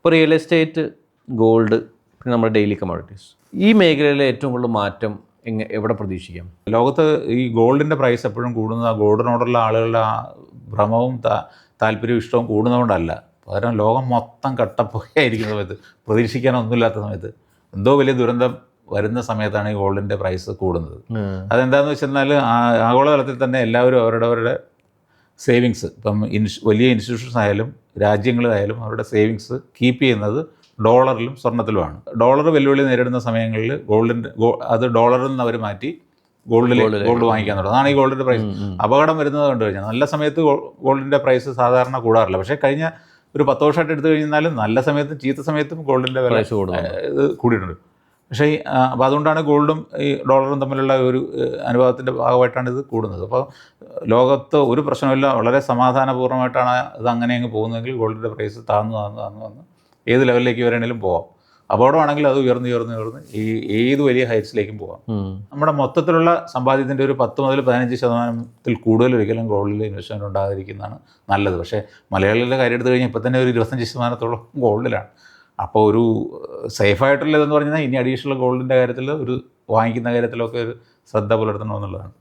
ഇപ്പോൾ real estate, gold, പിന്നെ നമ്മുടെ ഡെയിലി കമ്മോഡിറ്റീസ്, ഈ മേഖലയിലെ ഏറ്റവും കൂടുതൽ മാറ്റം എവിടെ പ്രതീക്ഷിക്കാം? ലോകത്ത് ഈ ഗോൾഡിൻ്റെ പ്രൈസ് എപ്പോഴും കൂടുന്നത് ആ ഗോൾഡിനോടുള്ള ആളുകളുടെ ആ ഭ്രമവും താല്പര്യവും ഇഷ്ടവും കൂടുന്നതുകൊണ്ടല്ല. പകരം ലോകം മൊത്തം കട്ടപ്പുകയായിരിക്കുന്ന സമയത്ത്, പ്രതീക്ഷിക്കാനൊന്നുമില്ലാത്ത സമയത്ത്, എന്തോ വലിയ ദുരന്തം വരുന്ന സമയത്താണ് ഈ ഗോൾഡിൻ്റെ പ്രൈസ് കൂടുന്നത്. അതെന്താണെന്ന് വെച്ചെന്നാൽ ആഗോളതലത്തിൽ തന്നെ എല്ലാവരും അവരുടെ സേവിങ്സ്, ഇപ്പം വലിയ ഇൻസ്റ്റിറ്റ്യൂഷൻസ് ആയാലും രാജ്യങ്ങളായാലും അവരുടെ സേവിങ്സ് കീപ്പ് ചെയ്യുന്നത് ഡോളറിലും സ്വർണ്ണത്തിലുമാണ്. ഡോളർ വെല്ലുവിളി നേരിടുന്ന സമയങ്ങളിൽ അത് ഡോളറിൽ നിന്ന് അവർ മാറ്റി ഗോൾഡ് വാങ്ങിക്കാൻ തുടങ്ങും. അതാണ് ഈ ഗോൾഡിൻ്റെ പ്രൈസ്. അപകടം വരുന്നത് കണ്ടു കഴിഞ്ഞാൽ നല്ല സമയത്ത് ഗോൾഡിൻ്റെ പ്രൈസ് സാധാരണ കൂടാറില്ല. പക്ഷേ കഴിഞ്ഞ ഒരു 10 വർഷമായിട്ട് എടുത്തു കഴിഞ്ഞാലും നല്ല സമയത്തും ചീത്ത സമയത്തും ഗോൾഡിൻ്റെ വില ഇത് കൂടിയിട്ടുണ്ട്. പക്ഷേ അപ്പോൾ അതുകൊണ്ടാണ് ഗോൾഡും ഈ ഡോളറും തമ്മിലുള്ള ഒരു അനുഭവത്തിൻ്റെ ഭാഗമായിട്ടാണ് ഇത് കൂടുന്നത്. അപ്പോൾ ലോകത്ത് ഒരു പ്രശ്നമില്ല, വളരെ സമാധാനപൂർണ്ണമായിട്ടാണ് ഇത് അങ്ങനെ അങ്ങ് പോകുന്നതെങ്കിൽ ഗോൾഡിൻ്റെ പ്രൈസ് താഴ്ന്നു ഏത് ലെവലിലേക്ക് വരണമെങ്കിലും പോകാം. അപകടമാണെങ്കിൽ അത് ഉയർന്ന് ഈ ഏത് വലിയ ഹൈറ്റ്സിലേക്കും പോകാം. നമ്മുടെ മൊത്തത്തിലുള്ള സമ്പാദ്യത്തിൻ്റെ ഒരു 10 മുതൽ 15% കൂടുതൽ ഒരിക്കലും ഗോൾഡിൽ ഇൻവെസ്റ്റ്മെൻറ്റ് ഉണ്ടാകാതിരിക്കുന്നതാണ് നല്ലത്. പക്ഷേ മലയാളികളുടെ കാര്യം എടുത്തു കഴിഞ്ഞാൽ ഇപ്പോൾ തന്നെ ഒരു 25% ഗോൾഡിലാണ്. അപ്പോൾ ഒരു സേഫായിട്ടുള്ളതെന്ന് പറഞ്ഞാൽ ഇനി അഡീഷണൽ ഗോൾഡിൻ്റെ കാര്യത്തിൽ ഒരു വാങ്ങിക്കുന്ന കാര്യത്തിലൊക്കെ ഒരു ശ്രദ്ധ പുലർത്തണമെന്നുള്ളതാണ്.